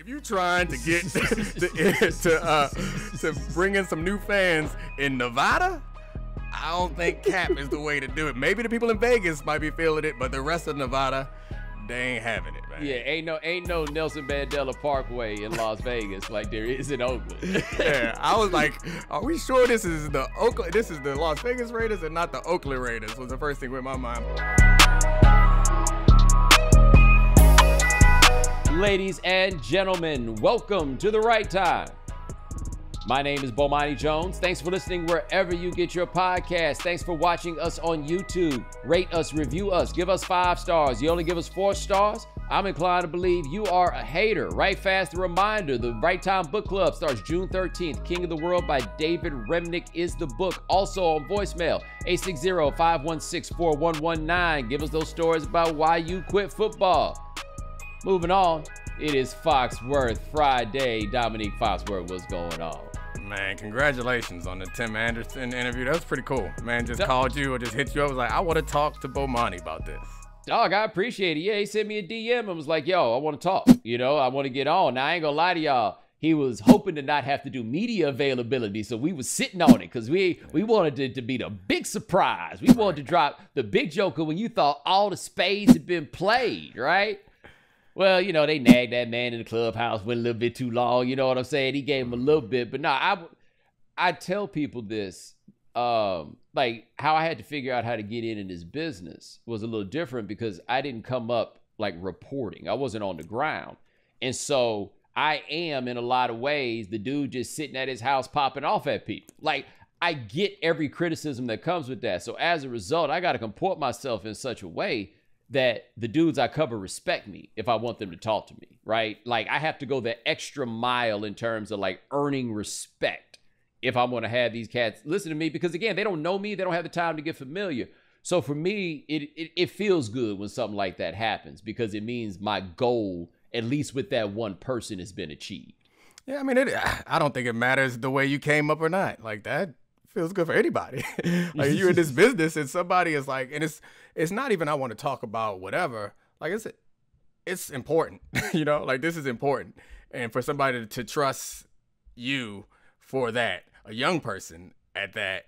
you trying to get to bring in some new fans in Nevada, I don't think Cap is the way to do it. Maybe the people in Vegas might be feeling it, but the rest of Nevada, they ain't having it, man. Yeah, ain't no Nelson Mandela Parkway in Las Vegas like there is in Oakland. Yeah, I was like, are we sure this is the Las Vegas Raiders and not the Oakland Raiders? Was the first thing with my mind. Ladies and gentlemen, welcome to The Right Time. My name is Bomani Jones. Thanks for listening wherever you get your podcast. Thanks for watching us on YouTube. Rate us, review us, give us 5 stars. You only give us 4 stars? I'm inclined to believe you are a hater. Right fast, a reminder, the Right Time Book Club starts June 13th. King of the World by David Remnick is the book. Also on voicemail, 860-516-4119. Give us those stories about why you quit football. Moving on, it is Foxworth Friday. Domonique Foxworth, what's going on? Man, congratulations on the Tim Anderson interview. That was pretty cool. Man, just called you or just hit you up. Was like, I want to talk to Bomani about this. Dog, I appreciate it. Yeah, he sent me a DM and was like, yo, I want to talk. You know, I want to get on. Now, I ain't going to lie to y'all. He was hoping to not have to do media availability, so we was sitting on it because we wanted it to be the big surprise. We wanted to drop the big joker when you thought all the spades had been played, right? Well, you know, they nagged that man in the clubhouse, went a little bit too long. You know what I'm saying? He gave him a little bit. But no, I tell people this, like how I had to figure out how to get in this business was a little different because I didn't come up like reporting. I wasn't on the ground. And so I am, in a lot of ways, the dude just sitting at his house popping off at people. Like, I get every criticism that comes with that. So as a result, I got to comport myself in such a way that the dudes I cover respect me if I want them to talk to me, right? Like, I have to go the extra mile in terms of like earning respect if I want to have these cats listen to me, because again, they don't know me. They don't have the time to get familiar. So for me, it feels good when something like that happens because it means my goal, at least with that one person, has been achieved. Yeah, I mean, I don't think it matters the way you came up or not. Like, that feels good for anybody. Like, you're in this business and somebody is like, and it's not even I want to talk about whatever. Like, it's important, you know, like this is important. And for somebody to trust you for that, a young person at that,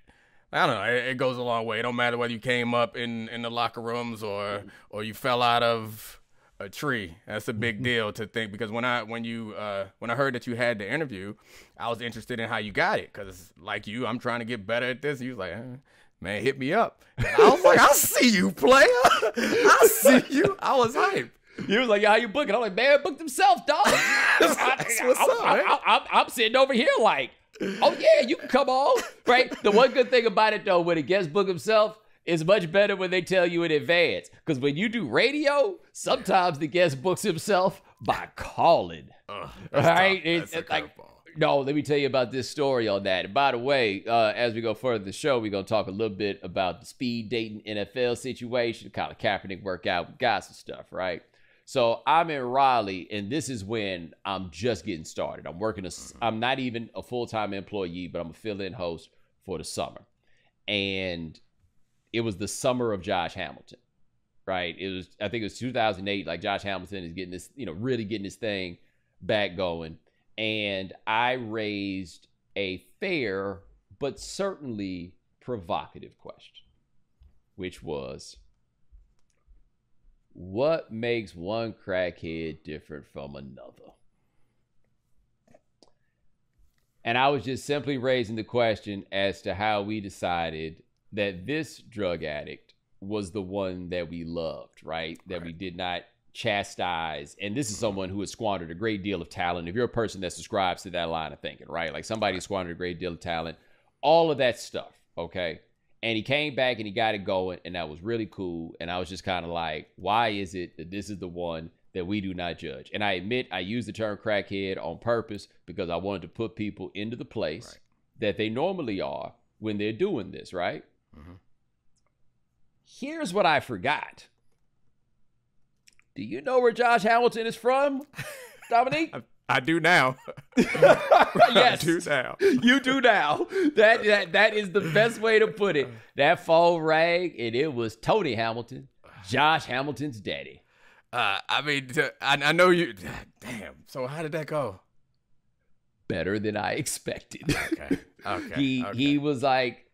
I don't know, it goes a long way. It don't matter whether you came up in the locker rooms or you fell out of a tree. That's a big deal to think, because when I heard that you had the interview, I was interested in how you got it, because like you, I'm trying to get better at this. And you was like, man, hit me up. And I was like, I see you, player. I see you. I was hyped. He was like, yeah, how you book it? I'm like, man, booked himself, dog. That's what's up, man. I'm sitting over here like, oh yeah, you can come on, right? The one good thing about it though, when a guest book himself, it's much better when they tell you in advance. Because when you do radio, sometimes the guest books himself by calling. All right? It's like, no, let me tell you about this story on that. And by the way, as we go further in the show, we're going to talk a little bit about the speed dating NFL situation, Colin Kaepernick workout. We got some stuff, right? So I'm in Raleigh, and this is when I'm just getting started. I'm not even a full-time employee, but I'm a fill-in host for the summer. And it was the summer of Josh Hamilton, right? I think it was 2008. Like, Josh Hamilton is getting this, really getting this thing back going. And I raised a fair, but certainly provocative question, which was, what makes one crackhead different from another? And I was just simply raising the question as to how we decided that this drug addict was the one that we loved, right? That we did not chastise. And this is someone who has squandered a great deal of talent. If you're a person that subscribes to that line of thinking, right? Like, somebody squandered a great deal of talent, all of that stuff, okay? And he came back and he got it going, and that was really cool. And I was just kind of like, why is it that this is the one that we do not judge? And I admit I used the term crackhead on purpose because I wanted to put people into the place that they normally are when they're doing this, right? Mm-hmm. Here's what I forgot. Do you know where Josh Hamilton is from, Domonique? I do now. Yes, I do now. You do now. That is the best way to put it. That phone rang, and it was Tony Hamilton, Josh Hamilton's daddy. I mean, I know you. Damn. So how did that go? Better than I expected. Okay. He was like,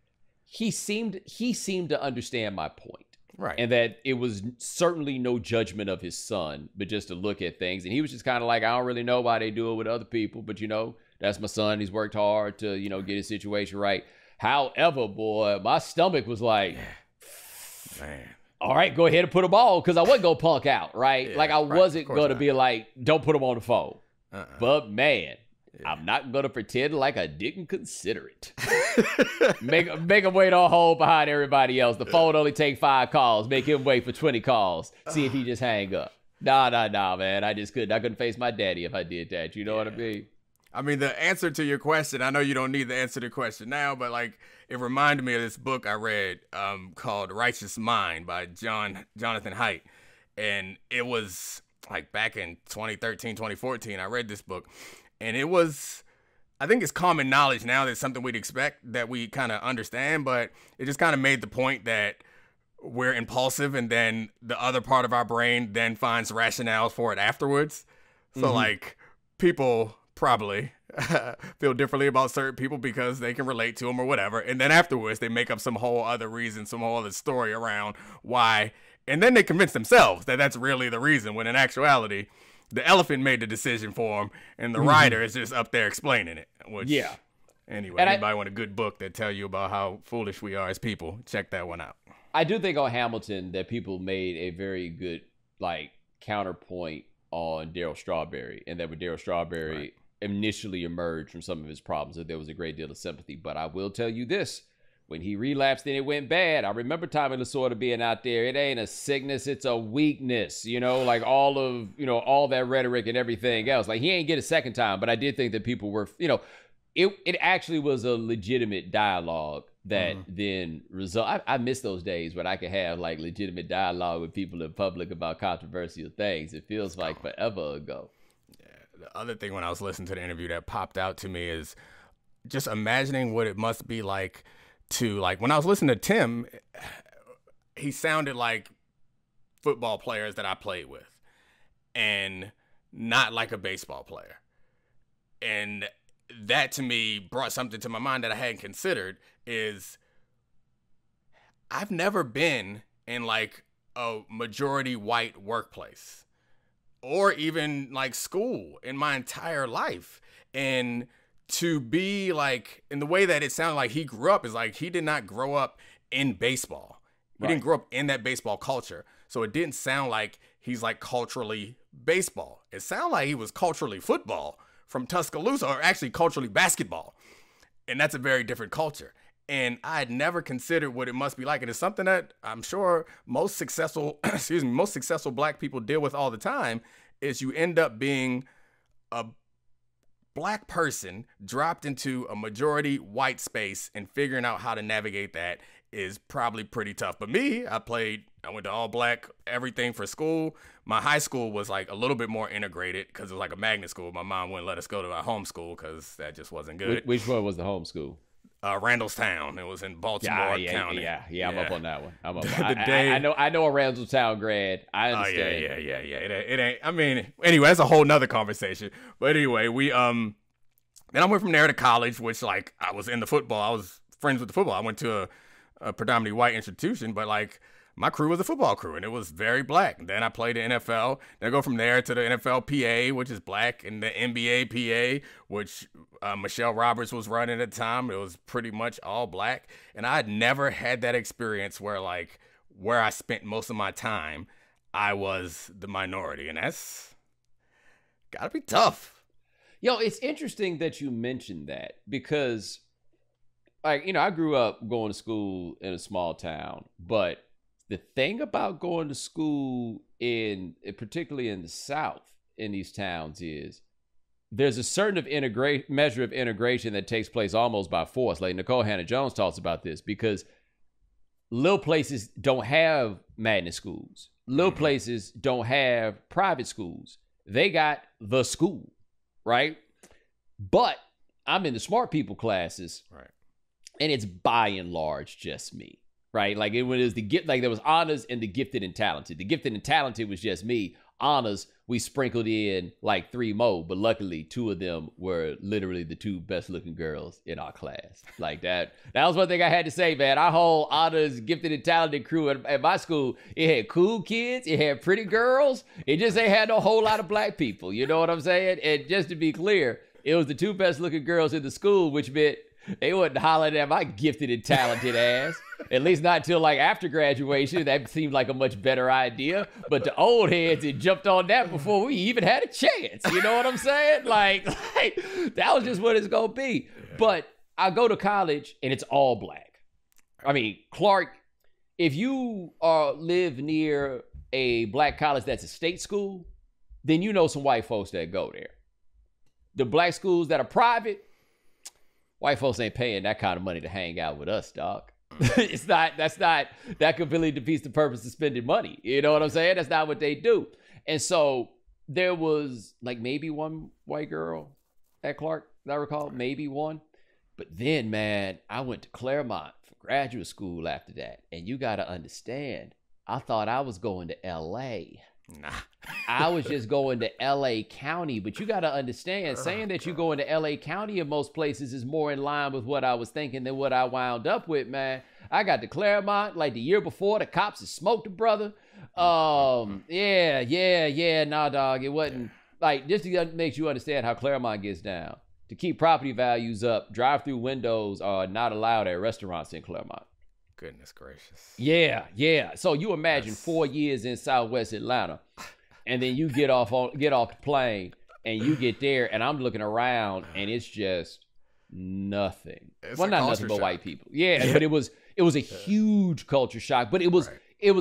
he seemed to understand my point. Right. And that it was certainly no judgment of his son, but just to look at things. And he was just kind of like, I don't really know why they do it with other people, but that's my son. He's worked hard to, get his situation right. However, boy, my stomach was like, man. All right, go ahead and put them on, because I wasn't going to punk out, right? Yeah, like I wasn't going to be like, don't put them on the phone. But man, I'm not going to pretend like I didn't consider it. make him wait on hold behind everybody else. The phone only take 5 calls. Make him wait for 20 calls. See if he just hang up. Nah, man. I couldn't face my daddy if I did that. You know what I mean? I mean, the answer to your question, I know you don't need the answer to the question now, but like it reminded me of this book I read called Righteous Mind by Jonathan Haidt. And it was like back in 2013, 2014, I read this book. And it was, I think it's common knowledge now that it's something we'd expect, that we kind of understand, but it just kind of made the point that we're impulsive and then the other part of our brain then finds rationale for it afterwards. So like people probably feel differently about certain people because they can relate to them or whatever. And then afterwards they make up some whole other reason, some whole other story around why. And then they convince themselves that that's really the reason, when in actuality, the elephant made the decision for him, and the writer is just up there explaining it. Which, anyway, and anybody want a good book that tell you about how foolish we are as people, check that one out. I do think on Hamilton that people made a very good counterpoint on Darryl Strawberry, and that when Darryl Strawberry initially emerged from some of his problems, that there was a great deal of sympathy. But I will tell you this. When he relapsed and it went bad, I remember Tommy Lasorda being out there. It ain't a sickness, it's a weakness. Like all of, all that rhetoric and everything else. Like he ain't get a second time, but I did think that people were, it actually was a legitimate dialogue that then result. I miss those days when I could have like legitimate dialogue with people in public about controversial things. It feels like forever ago. Yeah. The other thing when I was listening to the interview that popped out to me is just imagining what it must be like to, like, when I was listening to Tim, he sounded like football players that I played with and not like a baseball player. And that to me brought something to my mind that I hadn't considered, is I've never been in like a majority white workplace or even like school in my entire life. And to be like, in the way that it sounded like he grew up, is like he did not grow up in baseball. He didn't grow up in that baseball culture. So it didn't sound like he's like culturally baseball. It sounded like he was culturally football from Tuscaloosa, or actually culturally basketball. And that's a very different culture. And I had never considered what it must be like. And it's something that I'm sure most successful black people deal with all the time, is you end up being a black person dropped into a majority white space, and figuring out how to navigate that is probably pretty tough. But me, I went to all black everything for school. My high school was like a little bit more integrated because it was like a magnet school. My mom wouldn't let us go to our home school because that just wasn't good. Which one was the home school? Randallstown. It was in Baltimore County. Yeah, I'm up on that one. I'm up. I know a Randallstown grad. I understand. Yeah. It ain't. I mean, anyway, that's a whole nother conversation. But anyway, we then I went from there to college, which like I was in the football. I was friends with the football. I went to a predominantly white institution, but like my crew was a football crew, and it was very black. And then I played the NFL. Then I go from there to the NFL PA, which is black, and the NBA PA, which Michelle Roberts was running at the time. It was pretty much all black. And I had never had that experience where I spent most of my time, I was the minority. And that's gotta be tough. Yo, it's interesting that you mentioned that, because I grew up going to school in a small town, but the thing about going to school particularly in the South, in these towns, is there's a certain measure of integration that takes place almost by force. Like Nicole Hannah-Jones talks about this, because little places don't have magnet schools. Little places don't have private schools. They got the school, right? But I'm in the smart people classes, right? And it's by and large just me. Right, like it was the gift, like there was honors and the gifted and talented. The gifted and talented was just me. honors, we sprinkled in like 3 more, but luckily 2 of them were literally the 2 best looking girls in our class. Like that was one thing I had to say, man. Our whole honors, gifted and talented crew at my school, it had cool kids, it had pretty girls, it just ain't had no whole lot of black people. You know what I'm saying? And just to be clear, it was the 2 best looking girls in the school, which meant they wasn't hollering at my gifted and talented ass. At least not till like after graduation. That seemed like a much better idea. But the old heads had jumped on that before we even had a chance. You know what I'm saying? Like that was just what it's gonna be. But I go to college and it's all black. I mean, Clark, if you live near a black college that's a state school, then you know some white folks that go there. The black schools that are private, white folks ain't paying that kind of money to hang out with us, dog. That completely defeats the purpose of spending money. You know what I'm saying? That's not what they do. And so there was like maybe one white girl at Clark, that I recall, maybe one. But then, man, I went to Claremont for graduate school after that. And you got to understand, I thought I was going to LA. Nah. I was just going to LA County, but you got to understand, saying that you go into LA County in most places is more in line with what I was thinking than what I wound up with, man. I got to Claremont like the year before, the cops had smoked a brother. Nah, dog, it wasn't like, just to make you understand how Claremont gets down. To keep property values up, drive-through windows are not allowed at restaurants in Claremont. Goodness gracious. Yeah. So you imagine 4 years in Southwest Atlanta, and then you get off the plane, and you get there, and I'm looking around, and it's just nothing. Well, not nothing but white people. Yeah, but it was a huge culture shock. But it was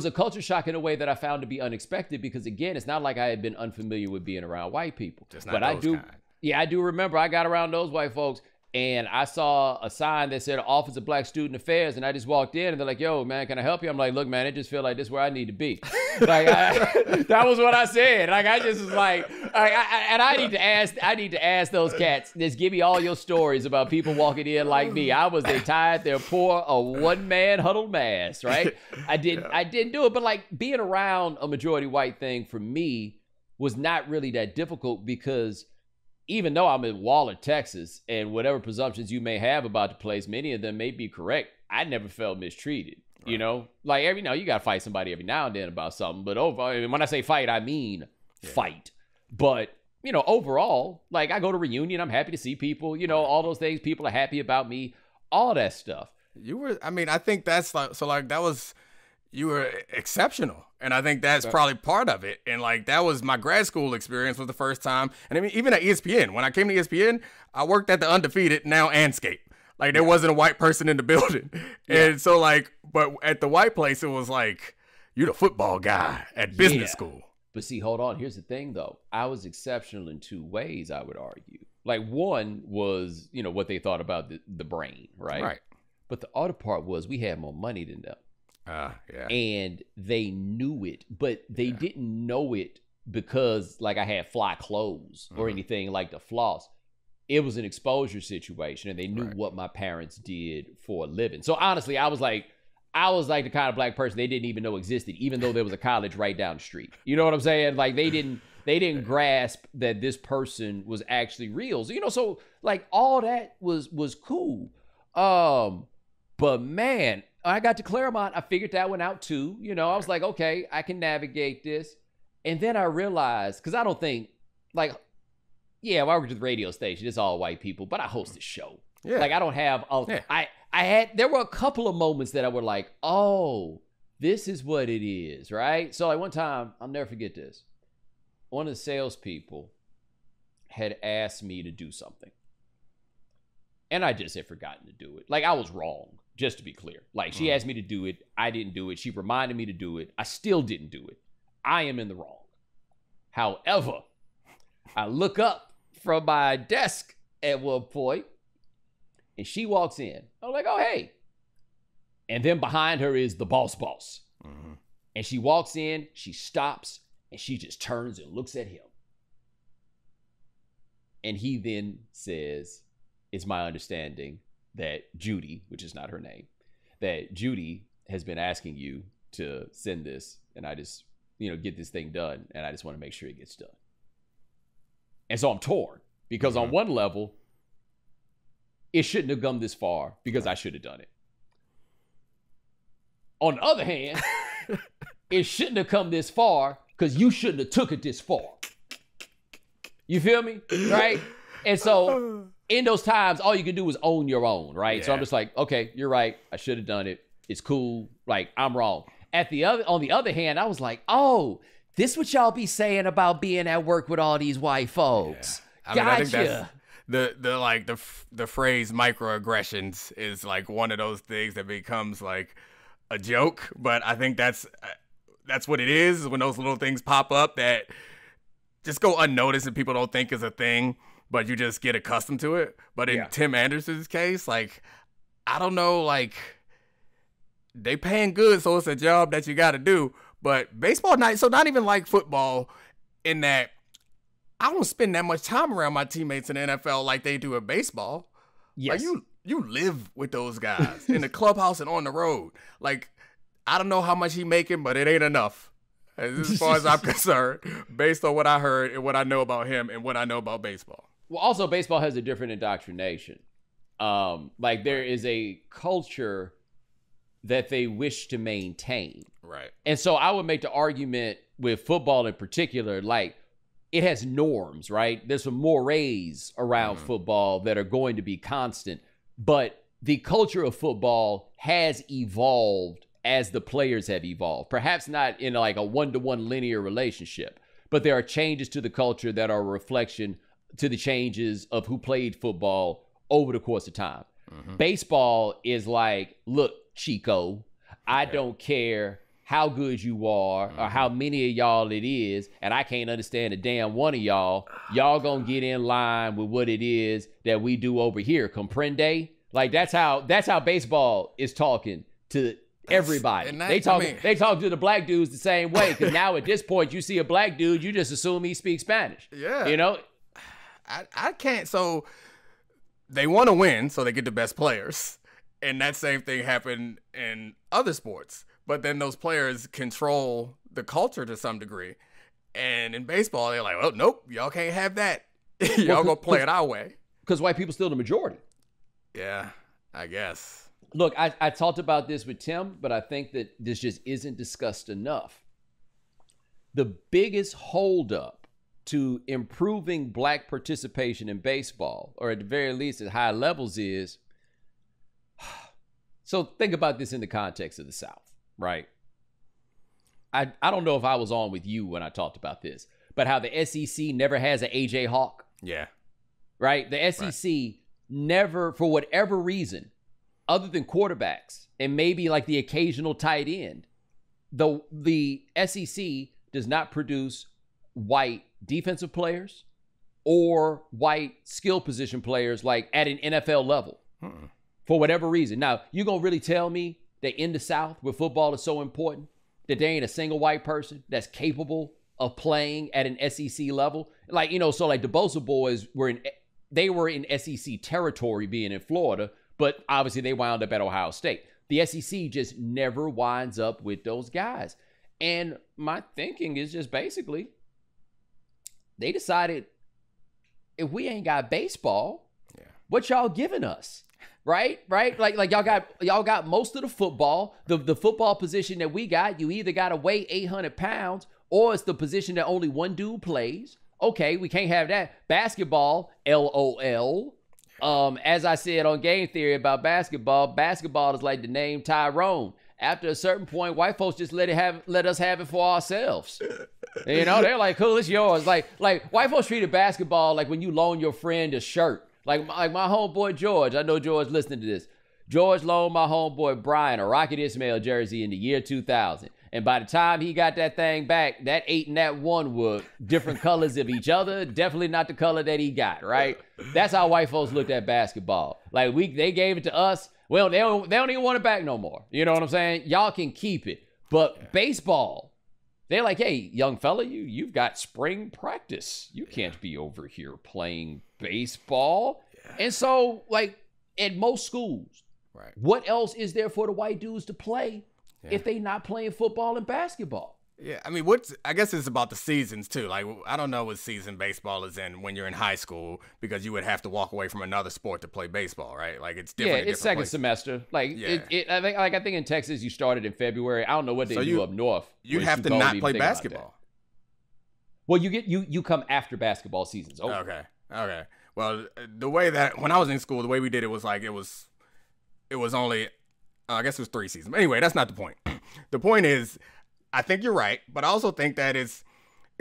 a culture shock in a way that I found to be unexpected because, again, it's not like I had been unfamiliar with being around white people. Just not those kind. Yeah, I do remember I got around those white folks. And I saw a sign that said Office of Black Student Affairs, and I just walked in, and they're like, "Yo, man, can I help you?" I'm like, "Look, man, I just feel like this is where I need to be." Like, that was what I said. Like, I just was like, I need to ask those cats, just give me all your stories about people walking in like me. I was their tired, their poor, a one-man huddled mass, right? I didn't do it, but like being around a majority white thing for me was not really that difficult because even though I'm in Waller, Texas, and whatever presumptions you may have about the place, many of them may be correct, I never felt mistreated. Right. You know, like you got to fight somebody every now and then about something. But when I say fight, I mean fight. But, overall, like I go to reunion, I'm happy to see people, all those things. People are happy about me, all that stuff. I think that's like, so like that was, you were exceptional. And I think that's probably part of it. And like, that was my grad school experience was the first time. And I mean, even at ESPN, when I came to ESPN, I worked at the Undefeated, now Anscape. Like there wasn't a white person in the building. And so like, but at the white place, it was like, you're the football guy at business school. But see, hold on. Here's the thing though. I was exceptional in 2 ways, I would argue. Like one was, what they thought about the brain, right? Right. But the other part was we had more money than them. And they knew it, but they didn't know it because like I had fly clothes or anything like the floss. It was an exposure situation, and they knew what my parents did for a living. So honestly, I was like the kind of black person they didn't even know existed, even though there was a college right down the street. You know what I'm saying? Like they didn't grasp that this person was actually real. So, so like all that was cool. But man, I got to Claremont. I figured that one out too. I was like, okay, I can navigate this. And then I realized, because I don't think, like, I work at the radio station. It's all white people, but I host a show. Yeah. Like, I don't have, there were a couple of moments that I were like, oh, this is what it is, right? So like one time, I'll never forget this. One of the salespeople had asked me to do something. And I just had forgotten to do it. Like, I was wrong. Just to be clear, like she asked me to do it. I didn't do it. She reminded me to do it. I still didn't do it. I am in the wrong. However, I look up from my desk at one point and she walks in. I'm like, oh, hey. And then behind her is the boss. Mm-hmm. And she walks in, she stops, and she just turns and looks at him. And he then says, it's my understanding that Judy, which is not her name, that Judy has been asking you to send this. And I just get this thing done, and I just want to make sure it gets done. And so I'm torn because on one level, it shouldn't have come this far because I should have done it. On the other hand, it shouldn't have come this far because you shouldn't have took it this far. You feel me? Right? And so in those times, all you can do is own your own, right? Yeah. So I'm just like, okay, you're right. I should have done it. It's cool. Like, I'm wrong. On the other hand, I was like, oh, this what y'all be saying about being at work with all these white folks. Yeah. I think that's the phrase microaggressions is like one of those things that becomes like a joke. But I think that's what it is when those little things pop up that just go unnoticed and people don't think is a thing, but you just get accustomed to it. But in Tim Anderson's case, like, I don't know, like, they paying good, so it's a job that you got to do. But baseball night, so not even like football in that I don't spend that much time around my teammates in the NFL like they do in baseball. Yes. Like you live with those guys in the clubhouse and on the road. Like, I don't know how much he making, but it ain't enough. As far as I'm concerned, based on what I heard and what I know about him and what I know about baseball. Well, also, baseball has a different indoctrination. Like, there is a culture that they wish to maintain. Right. And so I would make the argument with football in particular, like, it has norms, right? There's some mores around football that are going to be constant. But the culture of football has evolved as the players have evolved. Perhaps not in like a one-to-one linear relationship, but there are changes to the culture that are a reflection to the changes of who played football over the course of time. Baseball is like, look, Chico, I don't care how good you are or how many of y'all it is, and I can't understand a damn one of y'all. Y'all gonna get in line with what it is that we do over here. Comprende? Like, that's how baseball is talking to everybody. They talk to the black dudes the same way, because now at this point you see a black dude, you just assume he speaks Spanish. Yeah. You know? I can't. So they want to win, so they get the best players. And that same thing happened in other sports. But then those players control the culture to some degree. And in baseball, they're like, well, nope, y'all can't have that. Y'all gonna play it our way. Because white people still the majority. Yeah, I guess. Look, I talked about this with Tim, but I think that this just isn't discussed enough. The biggest holdup to improving black participation in baseball, or at the very least at high levels, is, so think about this in the context of the South, right? I don't know if I was on with you when I talked about this, but how the SEC never has an AJ Hawk. Yeah. Right? The SEC never, for whatever reason, other than quarterbacks and maybe like the occasional tight end, the SEC does not produce white defensive players or white skill position players like at an NFL level for whatever reason. Now, you gonna really tell me that in the South, where football is so important, that there ain't a single white person that's capable of playing at an SEC level? Like, so like the Bosa boys were in SEC territory being in Florida, but obviously they wound up at Ohio State. The SEC just never winds up with those guys. And my thinking is just basically, they decided, if we ain't got baseball, what y'all giving us? Right? Like y'all got most of the football. The football position that we got, you either got to weigh 800 pounds or it's the position that only one dude plays. Okay, we can't have that. Basketball, LOL. As I said on Game Theory about basketball is like the name Tyrone. After a certain point, white folks just let us have it for ourselves. They're like, cool, it's yours. Like white folks treated basketball like when you loan your friend a shirt. Like my homeboy George, I know George listening to this. George loaned my homeboy Brian a Rocket Ismail jersey in the year 2000. And by the time he got that thing back, that 8 and that 1 were different colors of each other. Definitely not the color that he got, right? That's how white folks looked at basketball. Like they gave it to us. Well, they don't even want it back no more. You know what I'm saying? Y'all can keep it. But baseball, they're like, hey, young fella, you've got spring practice. You can't be over here playing baseball. And so, like, at most schools, what else is there for the white dudes to play if they not playing football and basketball? Yeah, I mean, I guess it's about the seasons too. Like, I don't know what season baseball is in when you're in high school, because you would have to walk away from another sport to play baseball, right? Like, it's different. Yeah, it's second semester. Like, yeah. I think in Texas you started in February. I don't know what they do up north. You'd have to not play basketball. Well, you come after basketball season's over. Okay. Well, the way that when I was in school, the way we did it was like it was only, I guess it was 3 seasons. But anyway, that's not the point. The point is, I think you're right, but I also think that it's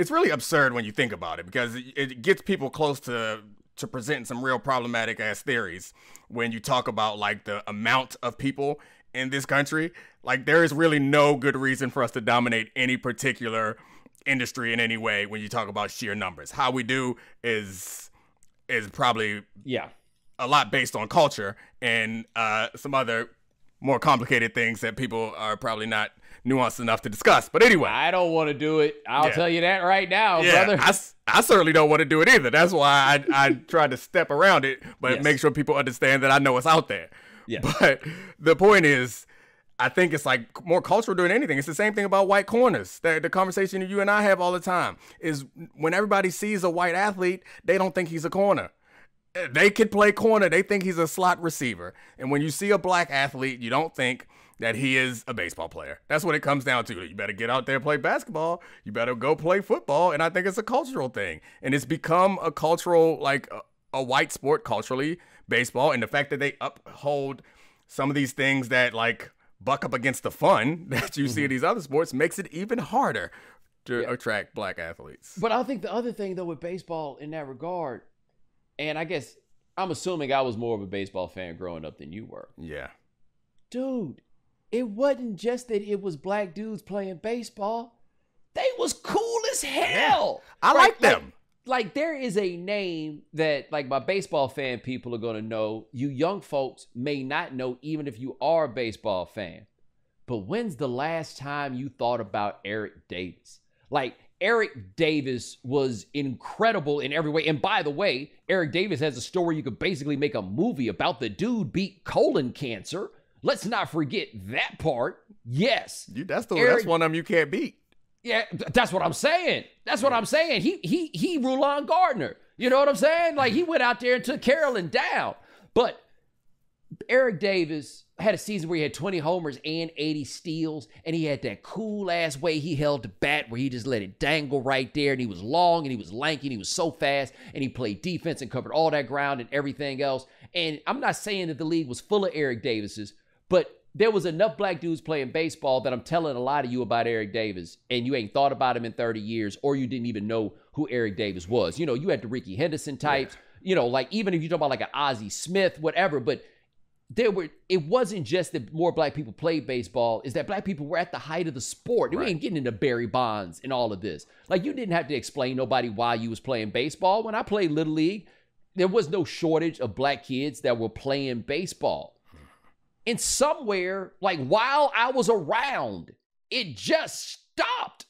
really absurd when you think about it, because it gets people close to presenting some real problematic ass theories when you talk about like the amount of people in this country. Like, there is really no good reason for us to dominate any particular industry in any way when you talk about sheer numbers. How we do is probably a lot based on culture and some other more complicated things that people are probably not nuanced enough to discuss. But anyway, I don't want to do it. I'll tell you that right now, brother. I certainly don't want to do it either. That's why I tried to step around it, but make sure people understand that I know it's out there. Yeah. But the point is, I think it's like more cultural than anything. It's the same thing about white corners. The conversation you and I have all the time is when everybody sees a white athlete, they don't think he's a corner. They could play corner. They think he's a slot receiver. And when you see a black athlete, you don't think that he is a baseball player. That's what it comes down to. You better get out there and play basketball. You better go play football. And I think it's a cultural thing. And it's become a cultural, like a white sport culturally, baseball. And the fact that they uphold some of these things that like buck up against the fun that you see in these other sports makes it even harder to attract black athletes. But I think the other thing, though, with baseball in that regard, and I guess I'm assuming I was more of a baseball fan growing up than you were. Yeah. Dude, it wasn't just that it was black dudes playing baseball. They was cool as hell. I like them. Like, there is a name that, like, my baseball fan people are going to know. You young folks may not know, even if you are a baseball fan. But when's the last time you thought about Eric Davis? Like, Eric Davis was incredible in every way. And by the way, Eric Davis has a story you could basically make a movie about. The dude beat colon cancer. Let's not forget that part. Yes. That's one of them you can't beat. Yeah, that's what I'm saying. That's what I'm saying. He Rulon Gardner. You know what I'm saying? Like, he went out there and took Carolyn down. But Eric Davis had a season where he had 20 homers and 80 steals, and he had that cool-ass way he held the bat where he just let it dangle right there, and he was long, and he was lanky, and he was so fast, and he played defense and covered all that ground and everything else. And I'm not saying that the league was full of Eric Davises, but there was enough black dudes playing baseball that I'm telling a lot of you about Eric Davis, and you ain't thought about him in 30 years, or you didn't even know who Eric Davis was. You know, you had the Ricky Henderson types, you know, like, even if you talk about like an Ozzie Smith, whatever, but it wasn't just that more black people played baseball, is that black people were at the height of the sport. We ain't getting into Barry Bonds and all of this. Like, you didn't have to explain nobody why you was playing baseball. When I played Little League, there was no shortage of black kids that were playing baseball. And somewhere, like, while I was around, it just stopped.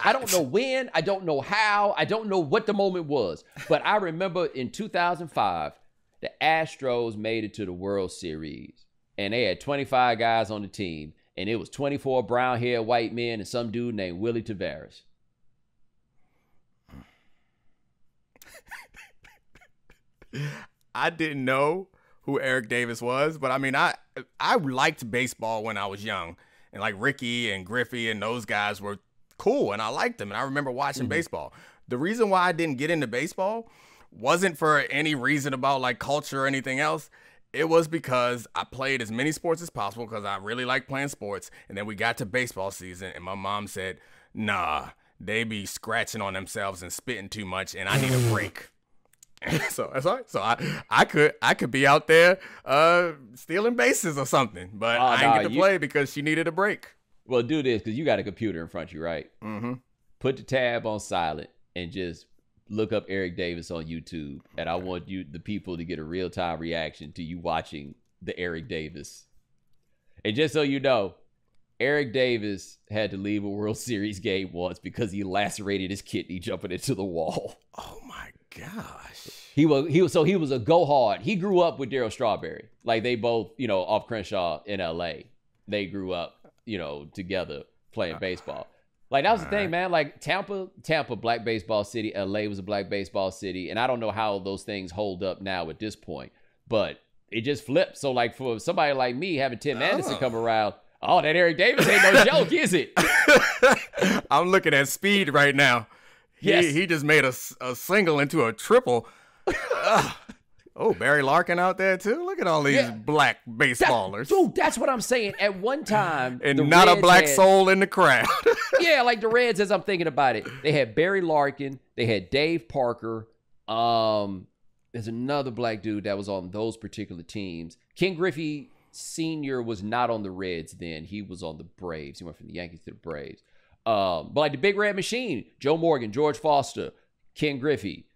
I don't know when, I don't know how, I don't know what the moment was. But I remember in 2005, the Astros made it to the World Series, and they had 25 guys on the team, and it was 24 brown-haired white men and some dude named Willie Tavares. I didn't know who Eric Davis was, but I mean, I liked baseball when I was young, and like Ricky and Griffey and those guys were cool, and I liked them, and I remember watching baseball. The reason why I didn't get into baseball wasn't for any reason about like culture or anything else. It was because I played as many sports as possible because I really like playing sports, and then we got to baseball season, and my mom said, nah, they be scratching on themselves and spitting too much, and I need a break. So that's all right. So I could be out there stealing bases or something, but I didn't get to play because she needed a break. Well, do this because you got a computer in front of you, right? Mm-hmm. Put the tab on silent and just look up Eric Davis on YouTube, and I want the people to get a real-time reaction to you watching the Eric Davis. And just so you know, Eric Davis had to leave a World Series game once because he lacerated his kidney jumping into the wall. Oh my gosh. He was a go hard. He grew up with Darryl Strawberry. Like, they both, you know, off Crenshaw in LA. They grew up, you know, together. playing baseball. Like, that was the thing, man. Like, Tampa, black baseball city. LA was a black baseball city. And I don't know how those things hold up now at this point. But it just flipped. So, like, for somebody like me having Tim Anderson come around, that Eric Davis ain't no joke, is it? I'm looking at speed right now. He just made a single into a triple. Barry Larkin out there too. Look at all these black baseballers. That's what I'm saying. At one time, and not a black soul in the crowd. Yeah, like the Reds, as I'm thinking about it, they had Barry Larkin, they had Dave Parker. There's another black dude that was on those particular teams. Ken Griffey Sr. was not on the Reds then. He was on the Braves. He went from the Yankees to the Braves. But like the Big Red Machine, Joe Morgan, George Foster, Ken Griffey.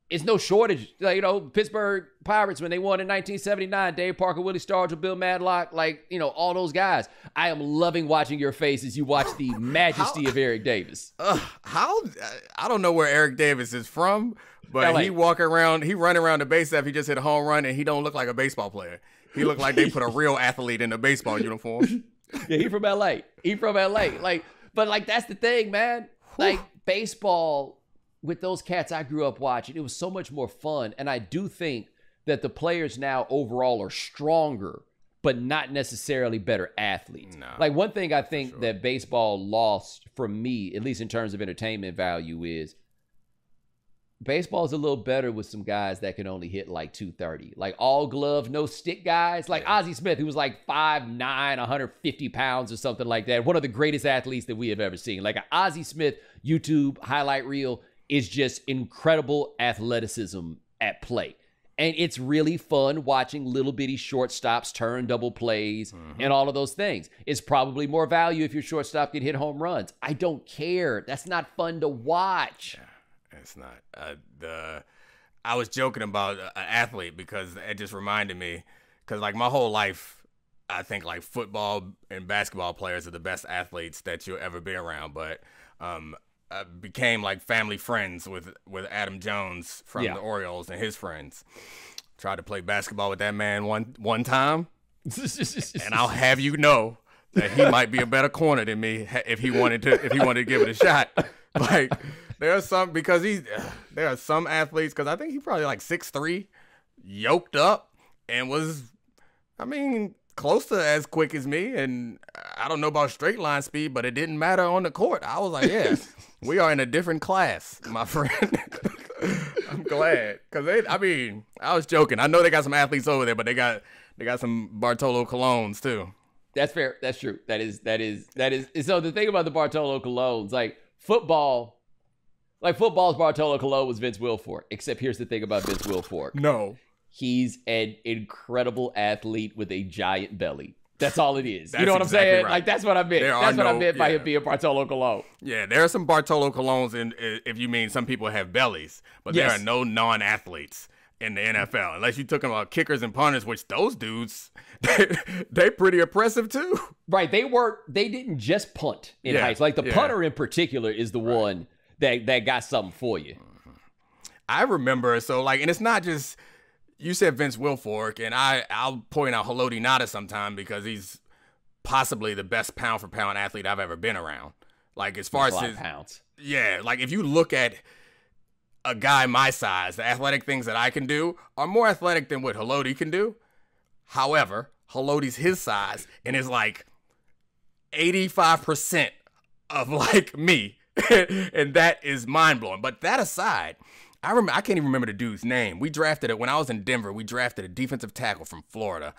It's no shortage. Like, Pittsburgh Pirates, when they won in 1979, Dave Parker, Willie Stargell, Bill Madlock, all those guys. I am loving watching your face as you watch the majesty of Eric Davis. I don't know where Eric Davis is from, but he run around the base after he just hit a home run, and he don't look like a baseball player. He looked like they put a real athlete in a baseball uniform. Yeah, he from LA. But that's the thing, man. Like, baseball, with those cats I grew up watching, it was so much more fun. And I do think that the players now overall are stronger, but not necessarily better athletes. No, like, one thing I think that baseball lost from me, at least in terms of entertainment value, is baseball is a little better with some guys that can only hit like 230. Like, all glove, no stick guys. Like Ozzie Smith, who was like 5'9", 150 pounds or something like that. One of the greatest athletes that we have ever seen. Like, an Ozzie Smith YouTube highlight reel is just incredible athleticism at play. And it's really fun watching little bitty shortstops turn double plays and all of those things. It's probably more value if your shortstop can hit home runs. I don't care. That's not fun to watch. Yeah, it's not. I was joking about an athlete because it just reminded me, because like my whole life, I think like football and basketball players are the best athletes that you'll ever be around. But I became like family friends with Adam Jones from the Orioles and his friends. Tried to play basketball with that man one time, and I'll have you know that he might be a better corner than me if he wanted to give it a shot. Like, there are some athletes, because I think he probably like 6'3", yoked up, and was, close to as quick as me. And I don't know about straight line speed, but it didn't matter on the court. I was like, yeah, we are in a different class, my friend. I'm glad, because I was joking. I know they got some athletes over there, but they got some Bartolo Colognes too. That's fair. That's true. That is. So the thing about the Bartolo Colognes, like football's Bartolo Colon was Vince Wilfork. Except here's the thing about Vince Wilfork. No. He's an incredible athlete with a giant belly. That's all it is. You know what I'm saying? Right. Like, that's what I meant. That's what I meant by him being Bartolo Colon. Yeah, there are some Bartolo Colons, if you mean some people have bellies, but there are no non-athletes in the NFL, unless you're talking about kickers and punters, which those dudes, they pretty impressive too. Right. They didn't just punt in high school. Like, the punter in particular is the one that got something for you. I remember, and it's not just, you said Vince Wilfork, and I'll point out Haloti Ngata sometime because he's possibly the best pound-for-pound athlete I've ever been around. Like, as far as his pounds. Yeah, like if you look at a guy my size, the athletic things that I can do are more athletic than what Haloti can do. However, Haloti's his size and is like 85% of like me, and that is mind-blowing. But that aside, I can't even remember the dude's name. We drafted it when I was in Denver. We drafted a defensive tackle from Florida.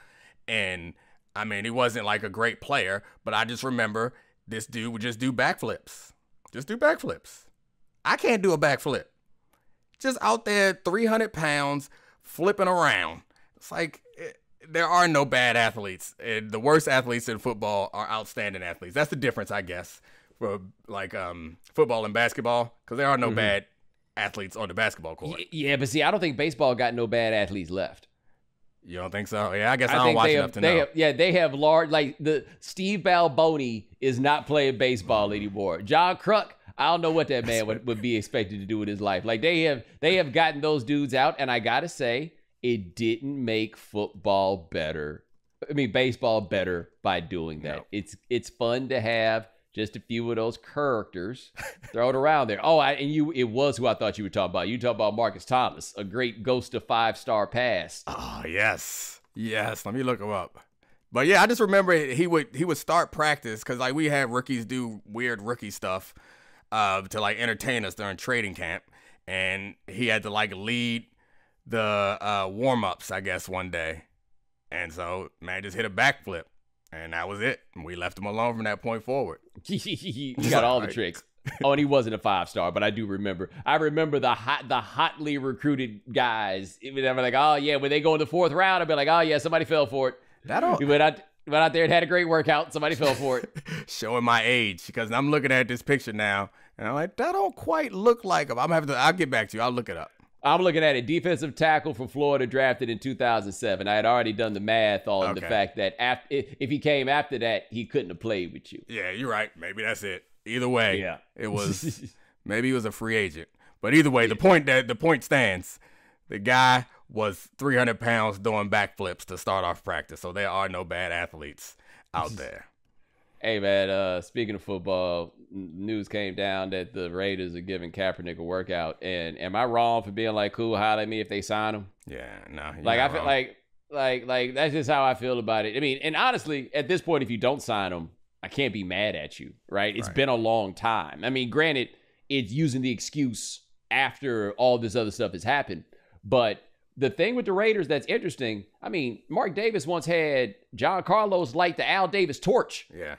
And, he wasn't like a great player, but I just remember this dude would just do backflips. Just do backflips. I can't do a backflip. Just out there, 300 pounds, flipping around. It's like, there are no bad athletes. And the worst athletes in football are outstanding athletes. That's the difference, I guess, for like football and basketball, because there are no bad athletes on the basketball court. Yeah, but see, I don't think baseball got no bad athletes left. You don't think so? Yeah, I guess I don't watch enough to know. They have large, like the Steve Balboni is not playing baseball anymore. John Kruk, I don't know what that man would be expected to do with his life. Like, they have gotten those dudes out, and I gotta say, it didn't make football better baseball better by doing that. No. It's fun to have just a few of those characters thrown around there. Oh, it was who I thought you were talking about. You talking about Marcus Thomas, a great ghost of 5-star pass. Oh, yes. Yes. Let me look him up. But yeah, I just remember he would start practice because like we had rookies do weird rookie stuff to like entertain us during training camp. And he had to like lead the warm-ups, I guess, one day. And so man just hit a backflip. And that was it. We left him alone from that point forward. He got all the tricks. Oh, and he wasn't a 5-star, but I do remember. I remember the hotly recruited guys. It was like, oh yeah, when they go in the 4th round, I'd be like, oh yeah, somebody fell for it. We went out there and had a great workout. Somebody fell for it. Showing my age because I'm looking at this picture now, and I'm like, that don't quite look like him. I'll get back to you. I'll look it up. I'm looking at it. Defensive tackle from Florida, drafted in 2007. I had already done the math on the fact that if he came after that, he couldn't have played with you. Yeah, you're right. Maybe that's it. Either way, yeah. It was maybe he was a free agent. But either way, the point stands. The guy was 300 pounds doing backflips to start off practice. So there are no bad athletes out there. Hey, man, speaking of football, news came down that the Raiders are giving Kaepernick a workout. And am I wrong for being like, cool, holler at me if they sign him? Yeah, no. Like, I feel like that's just how I feel about it. I mean, and honestly, at this point, if you don't sign him, I can't be mad at you, right? It's been a long time. I mean, granted, it's using the excuse after all this other stuff has happened. But the thing with the Raiders that's interesting, I mean, Mark Davis once had John Carlos light the Al Davis torch. Yeah.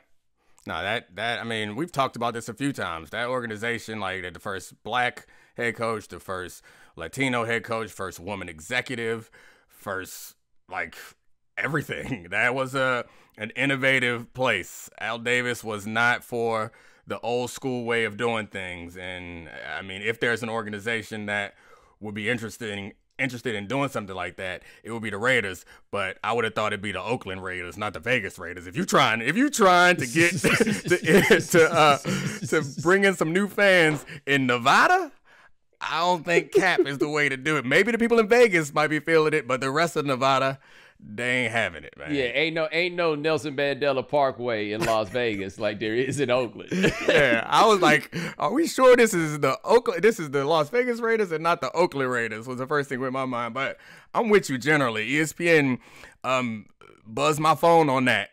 No, that I mean, we've talked about this a few times. That organization, like the first black head coach, the first Latino head coach, first woman executive, first like everything. That was an innovative place. Al Davis was not for the old school way of doing things. And I mean, if there's an organization that would be interested in doing something like that, it would be the Raiders. But I would have thought it'd be the Oakland Raiders, not the Vegas Raiders. If you're trying to get to bring in some new fans in Nevada, I don't think Cap is the way to do it. Maybe the people in Vegas might be feeling it, but the rest of Nevada, they ain't having it, man. Yeah, ain't no Nelson Mandela Parkway in Las Vegas like there is in Oakland. Yeah, I was like, are we sure this is the Las Vegas Raiders and not the Oakland Raiders? Was the first thing with my mind. But I'm with you generally. ESPN buzzed my phone on that,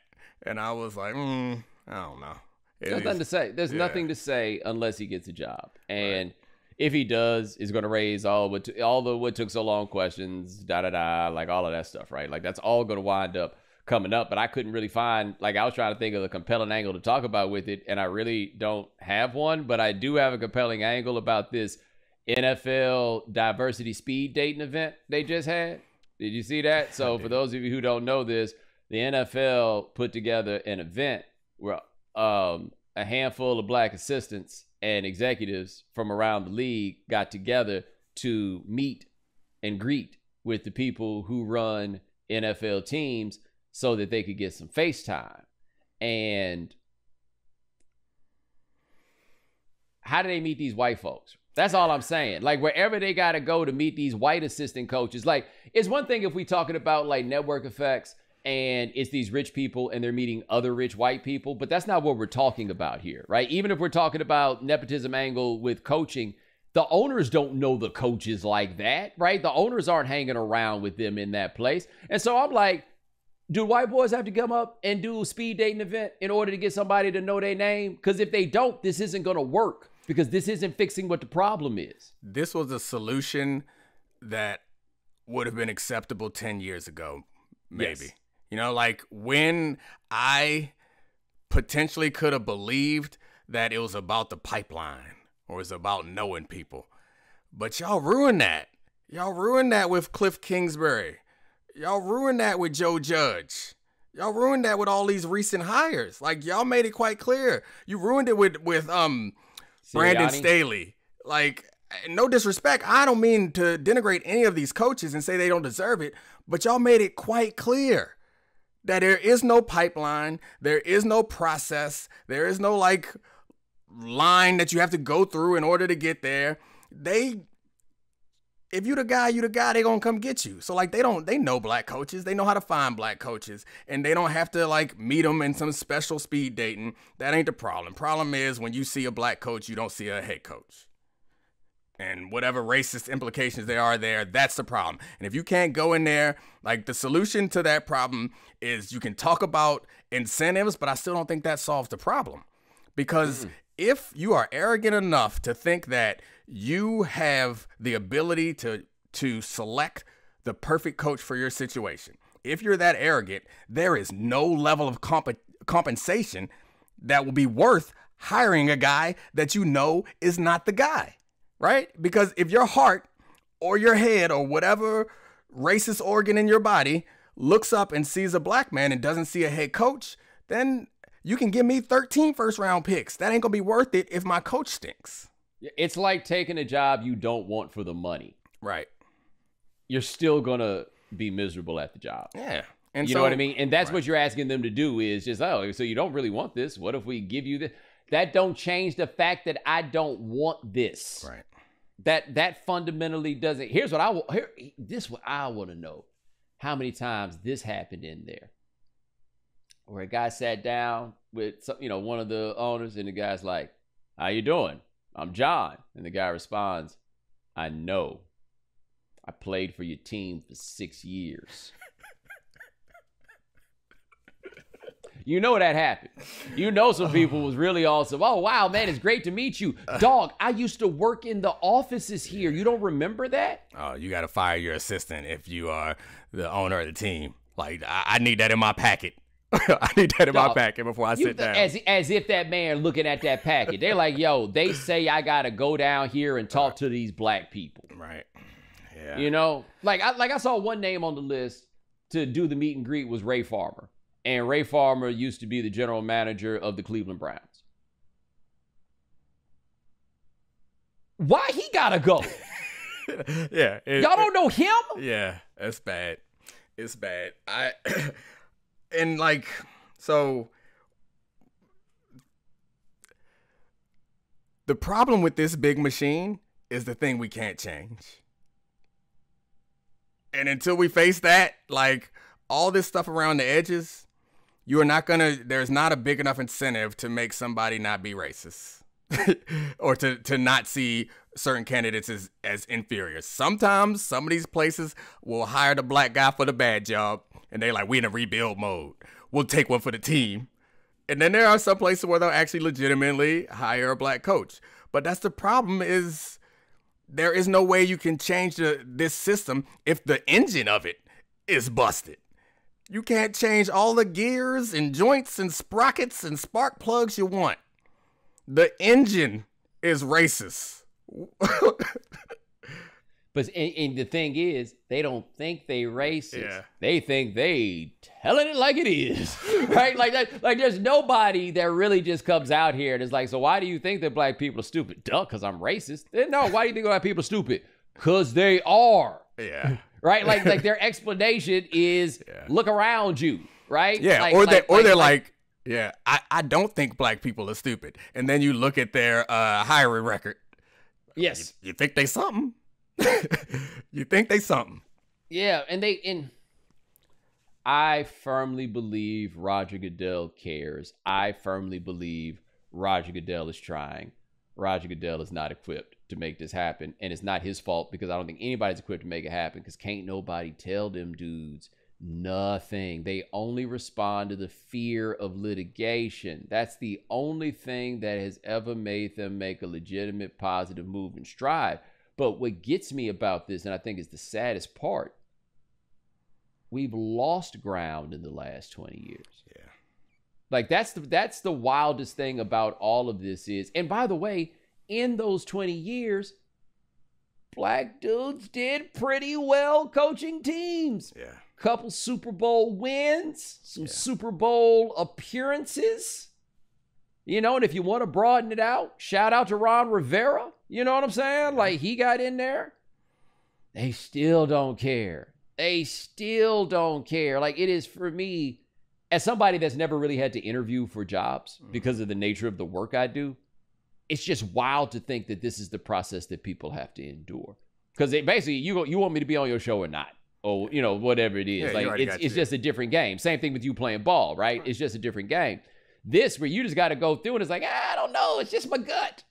and I was like, I don't know. There's nothing to say. There's nothing to say unless he gets a job, and if he does, he's going to raise all the what took so long questions, like all of that stuff, right? Like that's all going to wind up coming up. But I couldn't really find, like I was trying to think of a compelling angle to talk about with it, and I really don't have one. But I do have a compelling angle about this NFL diversity speed dating event they just had. Did you see that? So for those of you who don't know this, the NFL put together an event where a handful of black assistants and executives from around the league got together to meet and greet with the people who run NFL teams so that they could get some FaceTime. And how do they meet these white folks? That's all I'm saying. Like wherever they got to go to meet these white assistant coaches, like it's one thing if we talking about like network effects and it's these rich people and they're meeting other rich white people, but that's not what we're talking about here, right? Even if we're talking about nepotism angle with coaching, the owners don't know the coaches like that, right? The owners aren't hanging around with them in that place. And so I'm like, do white boys have to come up and do a speed dating event in order to get somebody to know their name? Because if they don't, this isn't going to work because this isn't fixing what the problem is. This was a solution that would have been acceptable 10 years ago, maybe. Yes. You know, like when I potentially could have believed that it was about the pipeline or it was about knowing people. But y'all ruined that. Y'all ruined that with Cliff Kingsbury. Y'all ruined that with Joe Judge. Y'all ruined that with all these recent hires. Like y'all made it quite clear. You ruined it with Brandon Staley. Like, no disrespect. I don't mean to denigrate any of these coaches and say they don't deserve it, but y'all made it quite clear that there is no pipeline, there is no process, there is no like line that you have to go through in order to get there. They if you the guy, they gonna come get you. So like they know black coaches. They know how to find black coaches, and they don't have to like meet them in some special speed dating. That ain't the problem. Problem is when you see a black coach, you don't see a head coach. And whatever racist implications there are there, that's the problem. And if you can't go in there, like the solution to that problem is you can talk about incentives, but I still don't think that solves the problem. Because if you are arrogant enough to think that you have the ability to select the perfect coach for your situation, if you're that arrogant, there is no level of compensation that will be worth hiring a guy that you know is not the guy. Right? Because if your heart or your head or whatever racist organ in your body looks up and sees a black man and doesn't see a head coach, then you can give me 13 first-round picks. That ain't going to be worth it if my coach stinks. It's like taking a job you don't want for the money. Right. You're still going to be miserable at the job. Yeah. And you know what I mean? And that's what you're asking them to do is just, oh, so you don't really want this. What if we give you this? That don't change the fact that I don't want this. Right. That fundamentally doesn't. Here's what I want. This what I want to know. How many times this happened in there, where a guy sat down with one of the owners, and the guy's like, "How you doing? I'm John," and the guy responds, "I know. I played for your team for 6 years." You know that happened. You know some people was really awesome. Oh, wow, man, it's great to meet you. Dog, I used to work in the offices here. You don't remember that? Oh, you got to fire your assistant if you are the owner of the team. Like, I need that in my packet. I need that in my packet before I sit down. As if that man looking at that packet. They're like, yo, they say I got to go down here and talk to these black people. Right. Yeah. You know? Like I saw one name on the list to do the meet and greet was Ray Farmer. And Ray Farmer used to be the general manager of the Cleveland Browns. Why he gotta go? Yeah. Y'all don't know him? Yeah, that's bad. It's bad. And like, so the problem with this big machine is the thing we can't change. And until we face that, like all this stuff around the edges, there's not a big enough incentive to make somebody not be racist or to not see certain candidates as inferior. Sometimes some of these places will hire the black guy for the bad job and they're like, we in a rebuild mode. We'll take one for the team. And then there are some places where they'll actually legitimately hire a black coach. But that's the problem is there is no way you can change this system if the engine of it is busted. You can't change all the gears and joints and sprockets and spark plugs you want. The engine is racist. But and the thing is, they don't think they racist. Yeah. They think they telling it like it is, right? Like that. Like there's nobody that really just comes out here and is like, so why do you think that black people are stupid? Duh, because I'm racist. No, why do you think black people are stupid? Because they are. Yeah. Right? Like their explanation is look around you, right? Yeah. They're like, yeah, I don't think black people are stupid. And then you look at their hiring record. Yes. You think they something? You think they something? Yeah, and I firmly believe Roger Goodell cares. I firmly believe Roger Goodell is trying. Roger Goodell is not equipped to make this happen, and it's not his fault because I don't think anybody's equipped to make it happen because can't nobody tell them dudes nothing. They only respond to the fear of litigation. That's the only thing that has ever made them make a legitimate positive move and strive. But what gets me about this, and I think is the saddest part, we've lost ground in the last 20 years. Yeah. Like that's the wildest thing about all of this is, and by the way, in those 20 years, black dudes did pretty well coaching teams. Yeah. Couple Super Bowl wins, some Super Bowl appearances. You know, and if you want to broaden it out, shout out to Ron Rivera. You know what I'm saying? Like, he got in there. They still don't care. They still don't care. Like, it is for me, as somebody that's never really had to interview for jobs because of the nature of the work I do, it's just wild to think that this is the process that people have to endure. Because basically, you want me to be on your show or not, or whatever it is. Yeah, like it's just a different game. Same thing with you playing ball, right? It's just a different game. This where you just got to go through and it's like, I don't know, it's just my gut.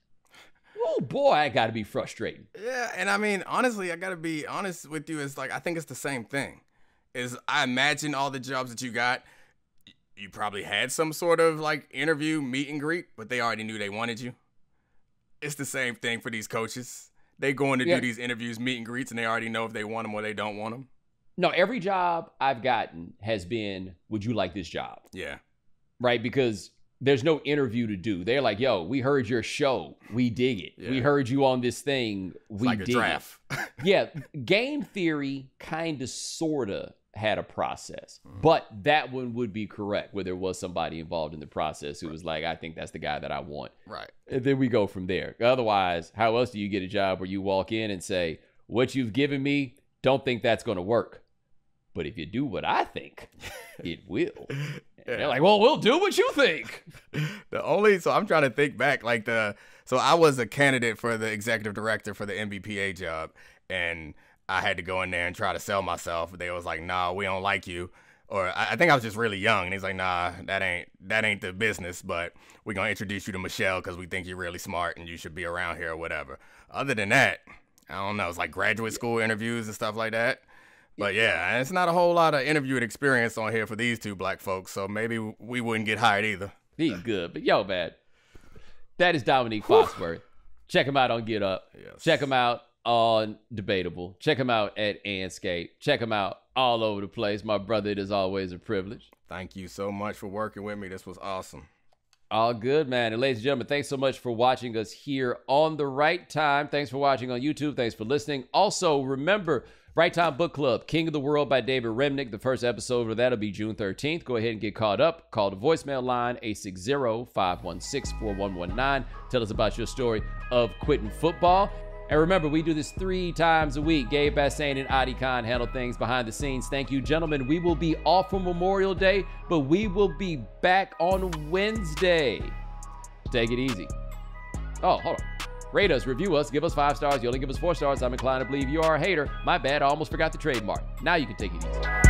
Oh boy, I got to be frustrating. Yeah, and I mean, honestly, I got to be honest with you. It's like I think it's the same thing. I imagine all the jobs that you got, you probably had some sort of like interview, meet and greet, but they already knew they wanted you. It's the same thing for these coaches. They go in to do these interviews, meet and greets, and they already know if they want them or they don't want them. No, every job I've gotten has been, would you like this job? Yeah. Right? Because there's no interview to do. They're like, yo, we heard your show. We dig it. Yeah. We heard you on this thing. We like dig a draft. Yeah. Game theory kind of, sort of had a process. But that one would be correct, where there was somebody involved in the process who was like, I think that's the guy that I want. Right. And then we go from there. Otherwise, how else do you get a job where you walk in and say, what you've given me, don't think that's going to work. But if you do what I think, it will. Yeah. They're like, well, we'll do what you think. So I'm trying to think back, so I was a candidate for the executive director for the MBPA job, and I had to go in there and try to sell myself. They was like, nah, we don't like you. Or I think I was just really young, and he's like, nah, that ain't the business, but we're going to introduce you to Michelle because we think you're really smart and you should be around here or whatever. Other than that, I don't know. It's like graduate school interviews and stuff like that. But yeah, it's not a whole lot of interviewed experience on here for these two black folks, so maybe we wouldn't get hired either. He's good. But yo, man, that is Domonique Foxworth. Check him out on Get Up. Yes. Check him out on Debatable. Check him out at Anscape. Check him out all over the place. My brother, it is always a privilege. Thank you so much for working with me. This was awesome. All good, man. And ladies and gentlemen, thanks so much for watching us here on The Right Time. Thanks for watching on YouTube. Thanks for listening. Also, remember, Right Time Book Club, King of the World by David Remnick. The first episode of that'll be June 13th. Go ahead and get caught up. Call the voicemail line, 860-516-4119. Tell us about your story of quitting football. And remember, we do this 3 times a week. Gabe Bassain and Adi Khan handle things behind the scenes. Thank you, gentlemen. We will be off for Memorial Day, but we will be back on Wednesday. Take it easy. Oh, hold on. Rate us, review us, give us 5 stars. You only give us 4 stars. I'm inclined to believe you are a hater. My bad, I almost forgot the trademark. Now you can take it easy.